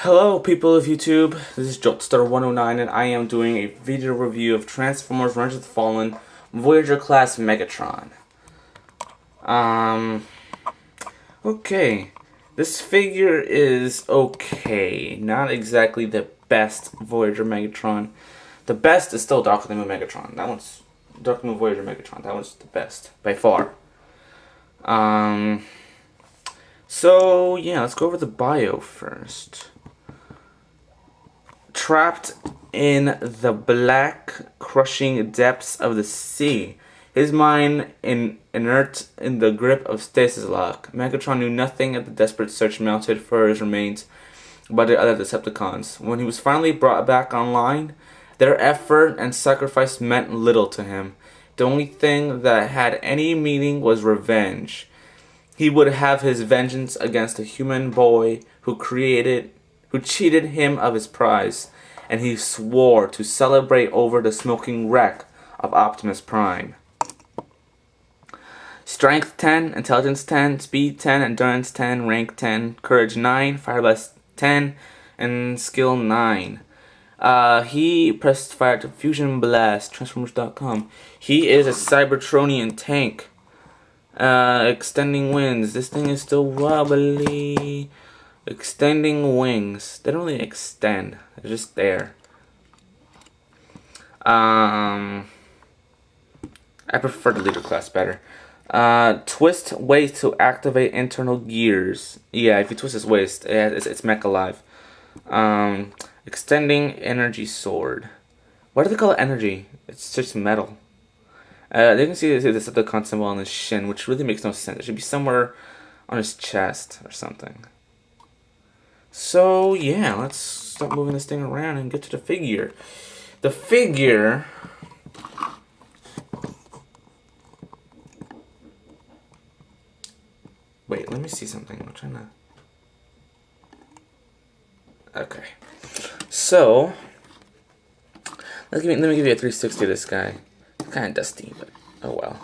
Hello people of YouTube, this is Joltstar109 and I am doing a video review of Transformers Revenge of the Fallen Voyager class Megatron. Okay, this figure is okay, not exactly the best Voyager Megatron. The best is still Dark Moon Megatron. That one's Dark Moon Voyager Megatron. That one's the best by far. So yeah, let's go over the bio first. Trapped in the black, crushing depths of the sea, his mind inert in the grip of stasis lock, Megatron knew nothing of the desperate search mounted for his remains by the other Decepticons. When he was finally brought back online, their effort and sacrifice meant little to him. The only thing that had any meaning was revenge. He would have his vengeance against a human boy who cheated him of his prize, and he swore to celebrate over the smoking wreck of Optimus Prime. Strength 10, Intelligence 10, Speed 10, Endurance 10, Rank 10, Courage 9, Fireblast 10, and Skill 9. He pressed fire to Fusion Blast, Transformers.com. He is a Cybertronian tank. Extending wings. This thing is still wobbly. Extending wings. They don't really extend. They're just there. I prefer the leader class better. Twist waist to activate internal gears. Yeah, if you twist his waist, it's mech alive. Extending energy sword. Why do they call it energy? It's just metal. They can see the Decepticon symbol on his shin, which really makes no sense. It should be somewhere on his chest or something. So yeah, let's start moving this thing around and get to the figure. The figure wait, let me see something. I'm trying to. Okay. So let me give you a 360 of this guy. It's kind of dusty, but oh well.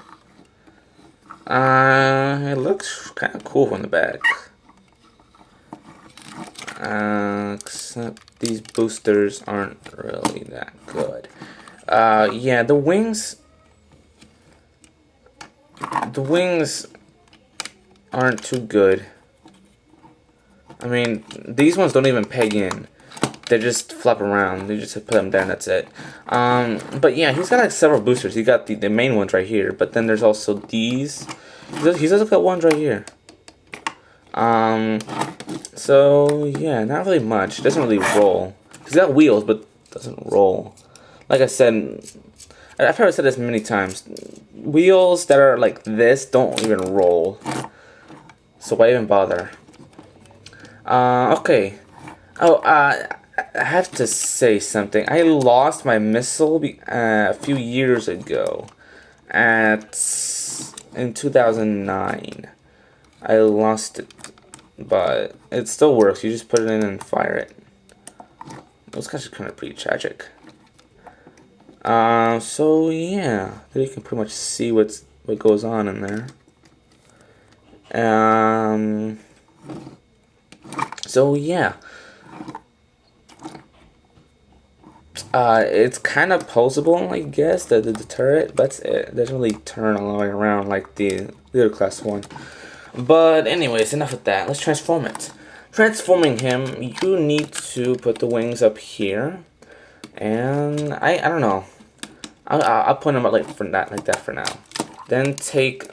It looks kind of cool from the back. Except these boosters aren't really that good. Yeah, the wings aren't too good. I mean, these ones don't even peg in. They just flop around. They just put them down, that's it. But yeah, he's got like several boosters. He got the main ones right here, but then there's also these. He's also got ones right here. So yeah, not really much. It doesn't really roll. He's got wheels, but doesn't roll. Like I said, I've probably said this many times. Wheels that are like this don't even roll. So why even bother? Okay. Oh, I have to say something. I lost my missile a few years ago, in 2009. I lost it, but it still works. You just put it in and fire it. Those guys are kind of pretty tragic. So yeah, there you can pretty much see what goes on in there. So yeah. It's kind of posable, I guess, the turret, but it doesn't really turn all the way around like the other class one. But anyways, enough of that. Let's transform it. Transforming him, you need to put the wings up here, and I don't know. I'll put them up like that for now. Then take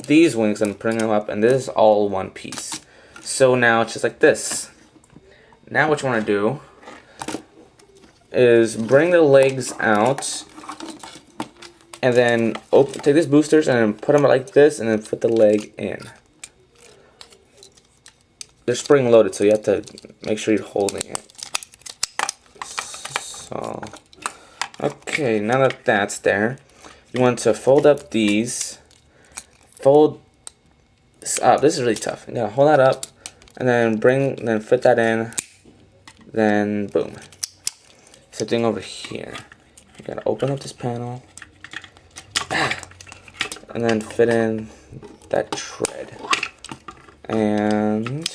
these wings and bring them up, and this is all one piece. So now it's just like this. Now what you want to do is bring the legs out, and then take these boosters and then put them like this, and then put the leg in. They're spring loaded, so you have to make sure you're holding it. So, okay, now that that's there, you want to fold up these. Fold this up. This is really tough. You gotta hold that up, and then fit that in. Then boom. Same thing over here. You gotta open up this panel, and then fit in that tread. And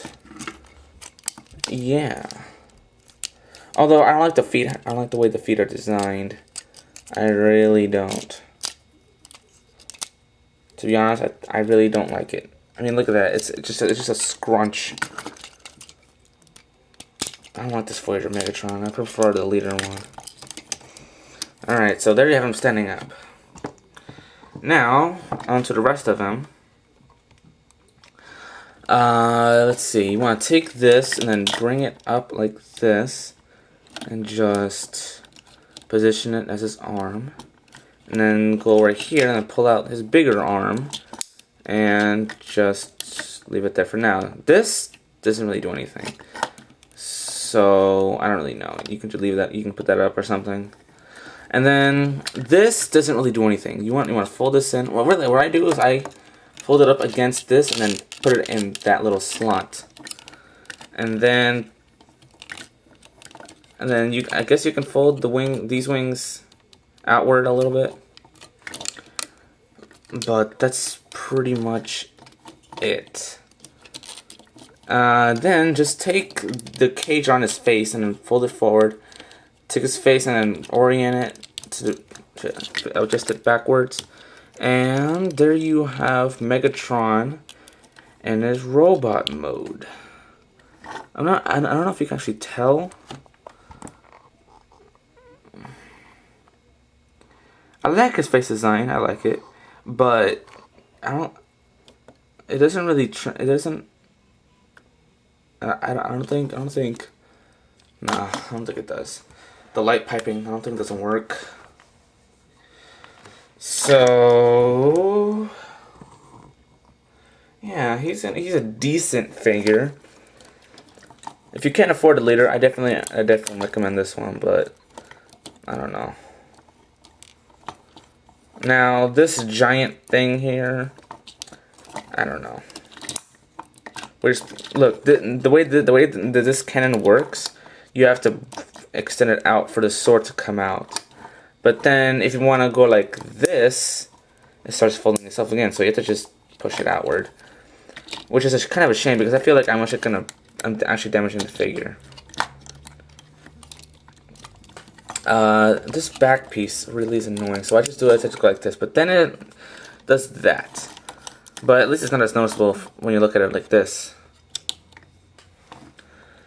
yeah, Although I don't like the feet. I don't like the way the feet are designed. I really don't. To be honest, I really don't like it. I mean, look at that. It's just a scrunch. I don't want this Voyager Megatron. I prefer the leader one. Alright, so there you have him standing up. Now, on to the rest of them. Let's see. You want to take this and then bring it up like this. And just position it as his arm. And then go right here and then pull out his bigger arm. And just leave it there for now. This doesn't really do anything. So, I don't really know. You can just leave that. You can put that up or something. And then this doesn't really do anything. You want to fold this in. Well, really, what I do is I fold it up against this and then put it in that little slot. And then I guess you can fold these wings outward a little bit. But that's pretty much it. Then just take the cage on his face and then fold it forward. Take his face and then orient it to adjust it backwards. And there you have Megatron in his robot mode. I don't know if you can actually tell. I like his face design. I like it, but it doesn't really. It doesn't. I don't think. Nah, I don't think it does. The light piping, I don't think doesn't work. So yeah, he's a decent figure. If you can't afford it later, I definitely recommend this one, but I don't know. Now this giant thing here, I don't know. Look, the way this cannon works, you have to extend it out for the sword to come out. But then if you want to go like this, it starts folding itself again. So you have to just push it outward, which is kind of a shame because I feel like I'm actually damaging the figure. This back piece really is annoying, so I just go like this. But then it does that. But at least it's not as noticeable when you look at it like this.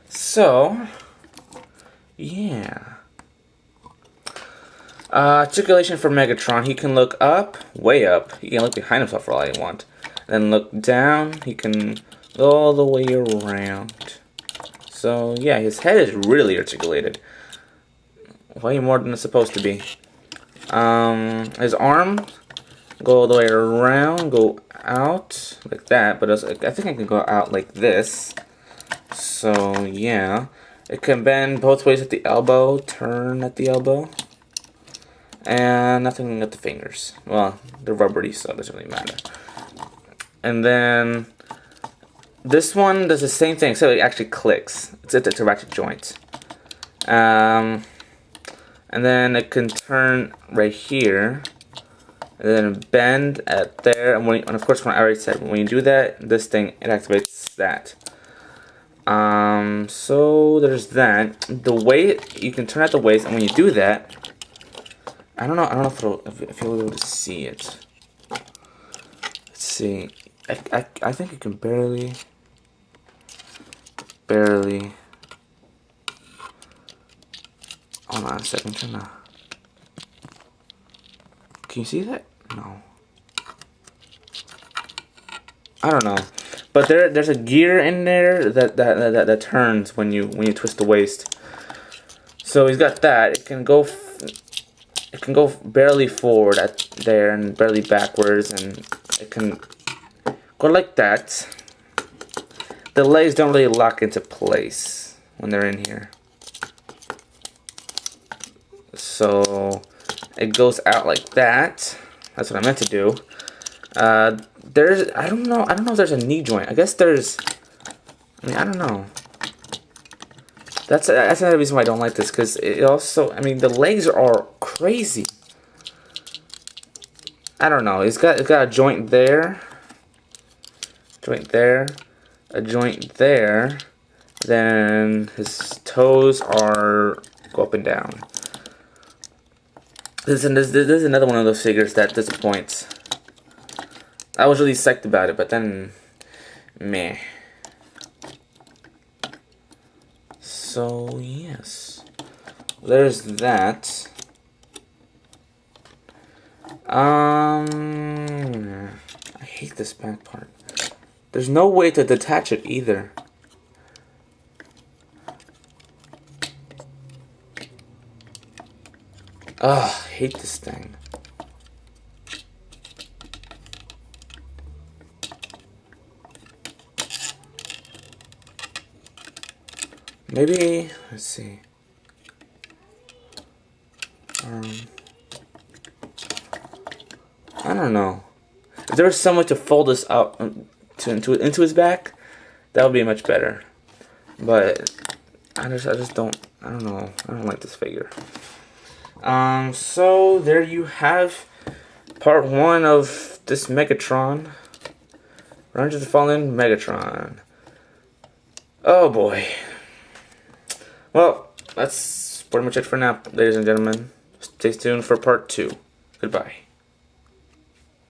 So yeah. Articulation for Megatron. He can look up, way up. He can look behind himself for all I want. Then look down. He can go all the way around. So yeah, his head is really articulated. Way more than it's supposed to be. His arm, go all the way around, go out like that. But I think it can go out like this. So yeah. It can bend both ways at the elbow, turn at the elbow, and nothing at the fingers. Well, they're rubbery, so it doesn't really matter. And then this one does the same thing, so it actually clicks. It's a ratchet joint. And then it can turn right here, and then bend at there. And of course, when I already said, when you do that, this thing, it activates that. So there's that. The weight, you can turn out the waist, and when you do that, I don't know if you'll be able to see it. Let's see. I think you can barely. Hold on a second. Can you see that? No. I don't know. But there's a gear in there that turns when you twist the waist. So he's got that. It can go barely forward at there and barely backwards, and it can go like that. The legs don't really lock into place when they're in here. So it goes out like that. That's what I meant to do. I don't know if there's a knee joint. I guess there's. I don't know. That's another reason why I don't like this, because it also. The legs are crazy. I don't know. It's got a joint there. A joint there. Then his toes are go up and down. This is another one of those figures that disappoints. I was really psyched about it, but then, meh. So yes, there's that. I hate this back part. There's no way to detach it either. Ugh, I hate this thing. Maybe, let's see. I don't know. If there was some way to fold this out into his back, that would be much better. But I just don't. I don't know. I don't like this figure. So there you have part 1 of this Megatron. Revenge of the Fallen Megatron. Oh boy. Well, that's pretty much it for now, ladies and gentlemen. Stay tuned for part 2. Goodbye.